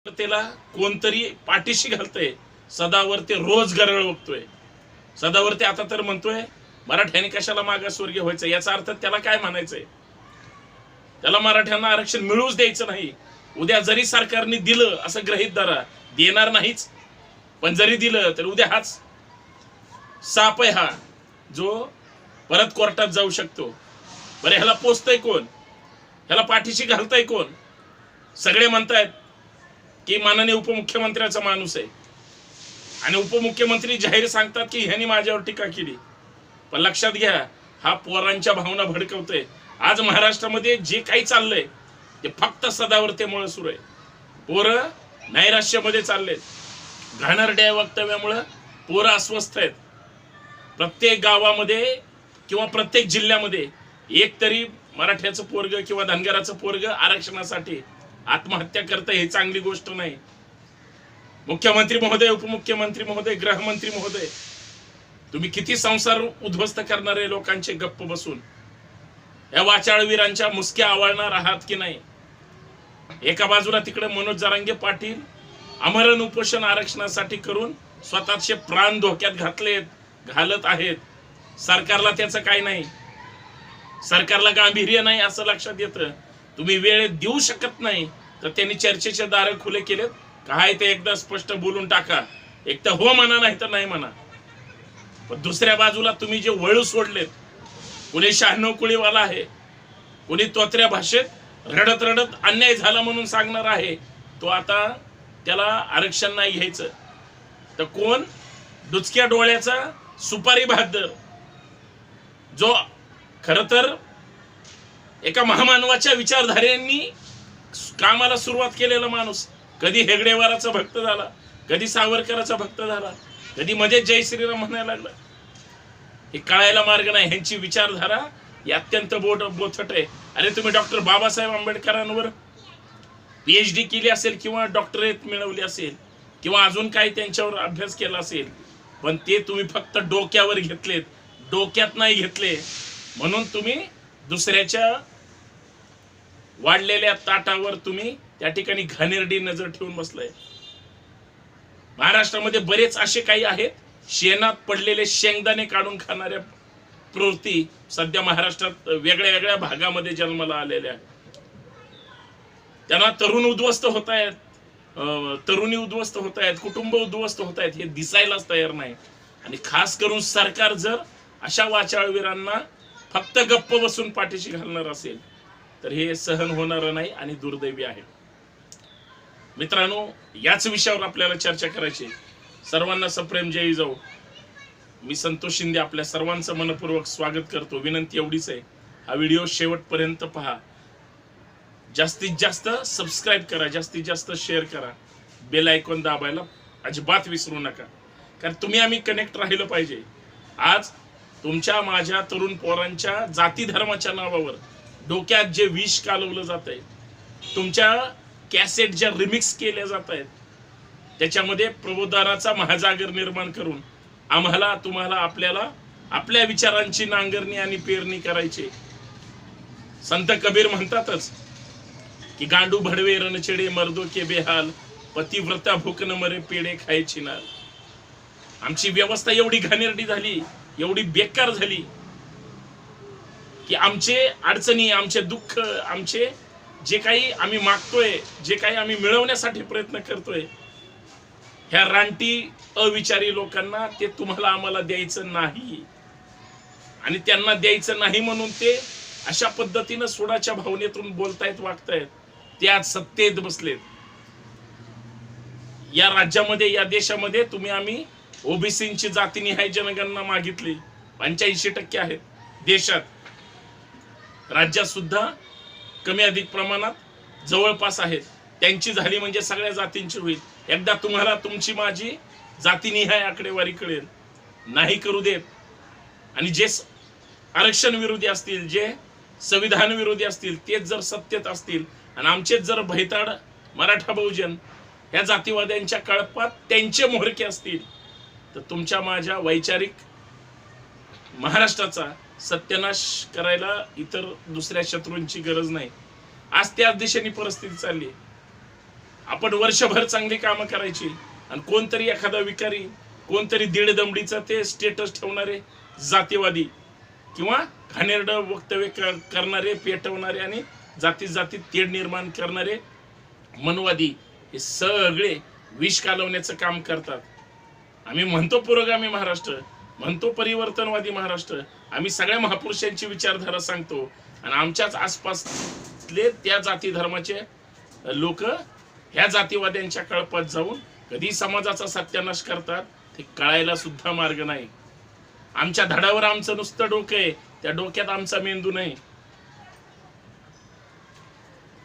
त्याला कोणतरी पाठीशी घालतंय, सदावर ते रोज गरळ बघतोय, सदावर ते आता तर म्हणतोय मराठ्यांनी कशाला मागासवर्गीय व्हायचं. याचा अर्थ त्याला काय म्हणायचंय, त्याला मराठ्यांना आरक्षण मिळूच द्यायचं नाही. उद्या जरी सरकारने दिलं असं गृहीत धरा, देणार नाहीच, पण जरी दिलं तर उद्या हाच साप आहे हा जो परत कोर्टात जाऊ शकतो. बरं, ह्याला पोचतंय कोण, ह्याला पाठीशी घालतंय कोण? सगळे म्हणतायत की माननीय उपमुख्यमंत्र्याचा माणूस आहे, आणि उपमुख्यमंत्री जाहीर सांगतात की ह्यांनी माझ्यावर टीका केली. पण लक्षात घ्या, हा पोरांच्या भावना भडकवतोय. आज महाराष्ट्रामध्ये जे काही चाललंय ते फक्त सदावर्तेमुळे सुरू आहे. पोरं नैराश्यामध्ये चाललेत, घाणेरड्या वक्तव्यामुळे पोरं अस्वस्थ आहेत. प्रत्येक गावामध्ये किंवा प्रत्येक जिल्ह्यामध्ये एक तरी मराठ्याचं पोरग किंवा धनगराचं पोरग आरक्षणासाठी आत्महत्या करतं. हे चांगली गोष्ट नाही. मुख्यमंत्री महोदय, उपमुख्यमंत्री महोदय, गृहमंत्री महोदय, तुम्ही किती संसार उद्ध्वस्त करणारे लोकांचे गप्प बसून या वाचाळवीरांच्या मुसक्या आवळणार आहात की नाही? एका बाजूला तिकडे मनोज जरांगे पाटील आमरण उपोषण आरक्षणासाठी करून स्वतःचे प्राण धोक्यात घालत आहेत. सरकारला त्याचं काही नाही, सरकारला गांभीर्य नाही असं लक्षात येतं. तुम्ही वेळ देऊ शकत नाही तर त्यांनी चर्चेचे दार खुले केलेत. काय ते एकदा स्पष्ट बोलून टाका, एक तर हो म्हणा नाही तर नाही म्हणा. पण दुसऱ्या बाजूला तुम्ही जे वळू सोडलेत, कोणी 96 कुळीवाला आहे, कोणी तोत्र्या भाषेत रडत रडत अन्याय झाला म्हणून सांगणार आहे, तो आता त्याला आरक्षण नाही घ्यायचं. तर कोण दुचक्या डोळ्याचा सुपारी बहादर, जो खर तर एका महामानवाच्या विचारधारेंनी कामाला सुरुवात केलेला माणूस, कधी हेगडेवाराचा भक्त झाला, कधी सावरकराचा भक्त झाला, कधी मध्ये जय श्रीराम म्हणायला लागला. हे कळायला मार्ग नाही. ह्यांची विचारधारा ही अत्यंत बोथट आहे. अरे, तुम्ही डॉक्टर बाबासाहेब आंबेडकरांवर PhD केली असेल किंवा डॉक्टरेट मिळवली असेल किंवा अजून काही त्यांच्यावर अभ्यास केला असेल, पण ते तुम्ही फक्त डोक्यावर घेतलेत, डोक्यात नाही घेतले. म्हणून तुम्ही दुसऱ्याच्या वाढलेल्या ताटावर तुम्ही त्या ठिकाणी घाणेरडी नजर ठेवून बसलाय. महाराष्ट्रामध्ये बरेच असे काही आहेत, शेणात पडलेले शेंगदाणे काढून खाणाऱ्या प्रवृत्ती सध्या महाराष्ट्रात वेगळ्या वेगळ्या भागामध्ये जन्माला आलेल्या आहेत. त्यांना तरुण उद्ध्वस्त होत आहेत, तरुणी उद्ध्वस्त होत आहेत, कुटुंब उद्ध्वस्त होत आहेत, हे दिसायलाच तयार नाही. आणि खास करून सरकार जर अशा वाचाळवीरांना फक्त गप्प बसून पाठीशी घालणार असेल तर हे सहन होणार नाही आणि दुर्दैवी आहे. मित्रांनो, याच विषयावर आपल्याला चर्चा करायची. सर्वांना सप्रेम जय जाऊ. मी संतोष शिंदे आपल्या सर्वांचं मनपूर्वक स्वागत करतो. विनंती एवढीच आहे, हा व्हिडिओ शेवटपर्यंत पहा, जास्तीत जास्त सबस्क्राईब करा, जास्तीत जास्त शेअर करा, बेल आयकॉन दाबायला अजिबात विसरू नका. कारण तुम्ही आम्ही कनेक्ट राहिलं पाहिजे. आज तुमच्या माझ्या तरुण पोरांच्या जाती धर्माच्या नावावर डोक्यात जे विष कालवलं जात आहे, तुमच्या कॅसेट ज्या रिमिक्स केल्या जात आहेत, त्याच्यामध्ये प्रबोधनाचा महाजागर निर्माण करून आम्हाला तुम्हाला आपल्याला आपल्या विचारांची नांगरणी आणि पेरणी करायची. संत कबीर म्हणतातच की गांडू भडवे रणचेडे मर्दो के बेहाल, पतिव्रता भूक न मरे पेढे खायची ना. आमची व्यवस्था एवढी घाणेरडी झाली, एवढी बेकार झाली की आमचे अडचणी, आमचे दुःख, आमचे जे काही आम्ही मागतोय, जे काही आम्ही मिळवण्यासाठी प्रयत्न करतोय, ह्या रानटी अविचारी लोकांना ते तुम्हाला आम्हाला द्यायचं नाही. आणि त्यांना द्यायचं नाही म्हणून ते अशा पद्धतीनं सोडाच्या भावनेतून बोलतायत, वागतायत. ते आज सत्तेत बसलेत. या राज्यामध्ये, या देशामध्ये तुम्ही आम्ही ओबीसींची जातीनिहाय जनगणना मागितली, 85% आहेत देशात. राज्यात सुद्धा कमी अधिक प्रमाणात जवळपास आहेत. त्यांची झाली म्हणजे सगळ्या जातींची होईल. एकदा तुम्हाला तुमची माझी जातीनिहाय आकडेवारी कळेल. नाही करू देत. आणि जे आरक्षण विरोधी असतील, जे संविधान विरोधी असतील, तेच जर सत्तेत असतील आणि आमचेच जर भैताड मराठा बहुजन ह्या जातीवाद्यांच्या कळपात त्यांचे मोहरके असतील, तर तुमच्या माझ्या वैचारिक महाराष्ट्राचा सत्यानाश करायला इतर दुसऱ्या शत्रूंची गरज नाही. आज त्याच दिशेने परिस्थिती चालली. आपण वर्षभर चांगली कामं करायची आणि कोणतरी एखादा विकारी, कोणतरी दीड दमडीचा ते स्टेटस ठेवणारे जातीवादी किंवा घाणेरडं वक्तव्य करणारे, पेटवणारे आणि जातीत जातीत तेढ निर्माण करणारे मनवादी हे सगळे विष कालवण्याचं काम करतात. आम्ही म्हणतो पुरोगामी महाराष्ट्र, म्हणतो परिवर्तनवादी महाराष्ट्र, आम्ही सगळ्या महापुरुषांची विचारधारा सांगतो आणि आमच्याच आसपासले त्या जाती धर्माचे लोक ह्या जातीवाद्यांच्या कळपात जाऊन कधी समाजाचा सत्यानाश करतात ते कळायला सुद्धा मार्ग नाही. आमच्या धडावर आमचं नुसतं डोकं आहे, त्या डोक्यात आमचा मेंदू नाही.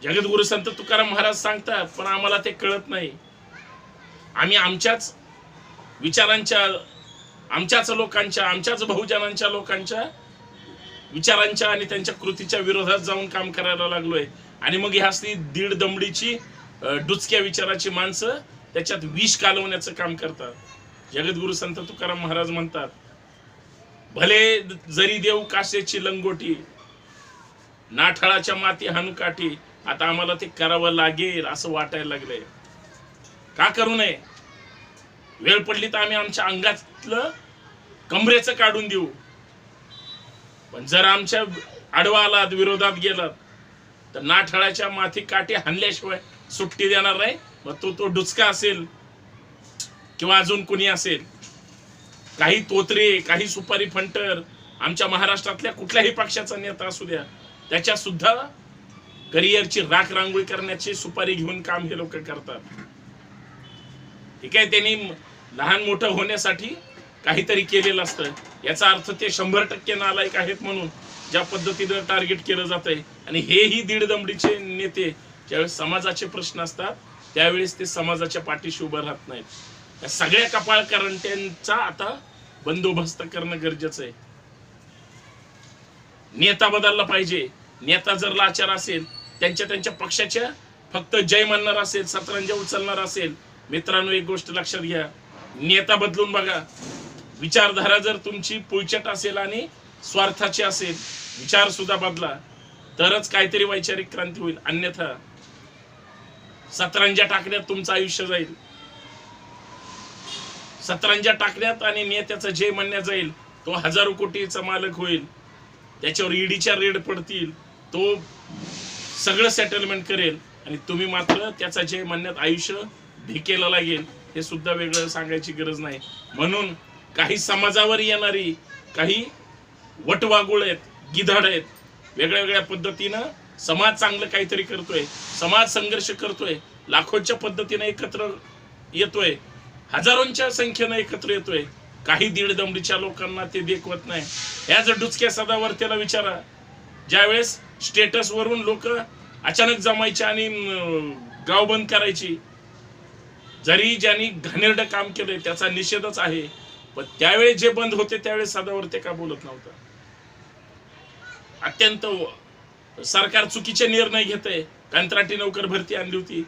जगद्गुरु संत तुकाराम महाराज सांगतात पण आम्हाला ते कळत नाही. आम्ही आमच्याच विचारांच्या, आमच्याच लोकांच्या, आमच्याच बहुजनांच्या लोकांच्या विचारांच्या आणि त्यांच्या कृतीच्या विरोधात जाऊन काम करायला लागलोय. आणि मग ह्या असली दीड दमडीची डुचक्या विचाराची माणसं त्याच्यात विष कालवण्याचं काम करतात. जगद्गुरु संत तुकाराम महाराज म्हणतात, भले जरी देव काशेची लंगोटी, नाठाळाच्या माती हानुकाठी. आता आम्हाला ते करावं लागेल असं वाटायला लागलंय. का करू नये? वेळ पडली तर आम्ही आमच्या अंगातलं कमरेचं काढून देऊ. पण जर आमच्या आडवा आलात, विरोधात गेलात तर नाठाळाच्या माती काठी हाणल्याशिवाय सुट्टी देणार नाही. मग तो डुचका असेल किंवा अजून कुणी असेल, काही तोत्रे, काही सुपारी फंटर, आमच्या महाराष्ट्रातल्या कुठल्याही पक्षाचा नेता असू द्या, त्याच्या सुद्धा करिअरची राख रांगोळी करण्याची सुपारी घेऊन काम हे लोक करतात. ठीक आहे, त्यांनी लहान मोठं होण्यासाठी काहीतरी केलेलं असतं. याचा अर्थ ते 100% नालायक आहेत म्हणून ज्या पद्धतीनं टार्गेट केलं जातंय. आणि हेही दीड दमडीचे नेते ज्यावेळेस समाजाचे प्रश्न असतात त्यावेळेस ते समाजाच्या पाठीशी उभं राहत नाहीत. या सगळ्या कपाळकरंट्यांचा आता बंदोबस्त करणं गरजेचं आहे. नेता बदलला पाहिजे. नेता जर लाचार असेल, त्यांच्या पक्षाच्या फक्त जय म्हणणार असेल, सतरंजा उचलणार असेल, मित्रांनो एक गोष्ट लक्षात घ्या, नेता बदलून बघा. विचारधारा जर तुमची पुळचट असेल आणि स्वार्थाची असेल, विचार सुद्धा बदला तरच काहीतरी वैचारिक क्रांती होईल. अन्यथा सतरंजा टाकण्यात तुमचं आयुष्य जाईल. सतरंजा टाकण्यात आणि नेत्याचं जय म्हणण्यात जाईल. तो हजारो कोटीचा मालक होईल, त्याच्यावर ईडीच्या रेड पडतील, तो सगळं सेटलमेंट करेल आणि तुम्ही मात्र त्याचा जय म्हणण्यात आयुष्य भिकेला लागेल. हे सुद्धा वेगळं सांगायची गरज नाही. म्हणून काही समाजावर येणारी काही वटवागुळ आहेत, गिधाड आहेत, वेगळ्या वेगळ्या पद्धतीनं समाज चांगलं काहीतरी करतोय, समाज संघर्ष करतोय, लाखोंच्या पद्धतीने एकत्र येतोय, हजारोंच्या संख्येनं एकत्र येतोय. काही दीड दमडीच्या लोकांना ते देखवत नाही. ह्या जर डुचक्या सदावर त्याला विचारा, ज्यावेळेस स्टेटस वरून लोक अचानक जमायचे आणि गाव बंद करायची, जरी ज्यांनी घाणेरडं काम केलंय त्याचा निषेधच आहे, पण त्यावेळेस जे बंद होते त्यावेळेस सदावर ते का बोलत नव्हतं. अत्यंत सरकार चुकीचे निर्णय घेतंय. कंत्राटी नोकर भरती आणली होती,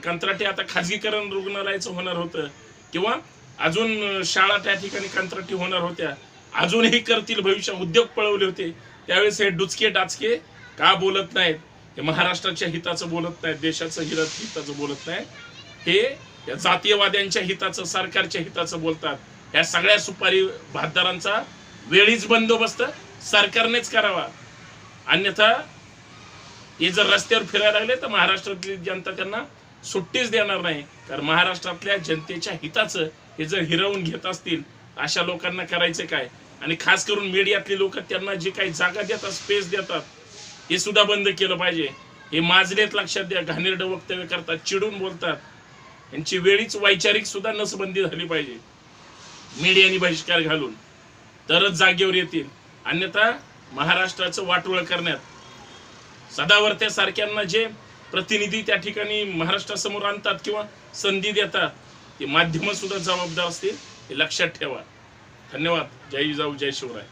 कंत्राटी आता खाजगीकरण रुग्णालयाचं होणार होतं किंवा अजून शाळा त्या ठिकाणी कंत्राटी होणार होत्या, अजूनही करतील भविष्यात. उद्योग पळवले होते त्यावेळेस हे डुचके डाचके का बोलत नाहीत? हे महाराष्ट्राच्या हिताचं बोलत नाहीत, देशाचं हिताचं बोलत नाहीत, हे या जातीयवाद्यांच्या हिताचं, सरकारच्या हिताचं बोलतात. या सगळ्या सुपारी भातदारांचा वेळीच बंदोबस्त सरकारनेच करावा. अन्यथा हे जर रस्त्यावर फिरायला लागले तर महाराष्ट्रातली जनता त्यांना सुट्टीच देणार नाही. कारण महाराष्ट्रातल्या जनतेच्या हिताचं हे जर हिरावून घेत असतील, अशा लोकांना करायचं काय? आणि खास करून मीडियातली लोक त्यांना जे काही जागा देतात, स्पेस देतात, हे सुद्धा बंद केलं पाहिजे. हे माजलेत, लक्षात द्या. घाणेरडं वक्तव्य करतात, चिडून बोलतात, यांची वेळीच वैचारिक सुद्धा नसबंदी झाली पाहिजे. मीडियाने बहिष्कार घालून तरच जागेवर येतील. अन्यथा महाराष्ट्राचं वाटोळं करण्यात सदावर्ते सारख्यांना जे प्रतिनिधी त्या ठिकाणी महाराष्ट्रासमोर आणतात किंवा संधी देतात, ते माध्यम सुद्धा जबाबदार असतील, हे लक्षात ठेवा. धन्यवाद. जय जिजाऊ, जय शिवराय.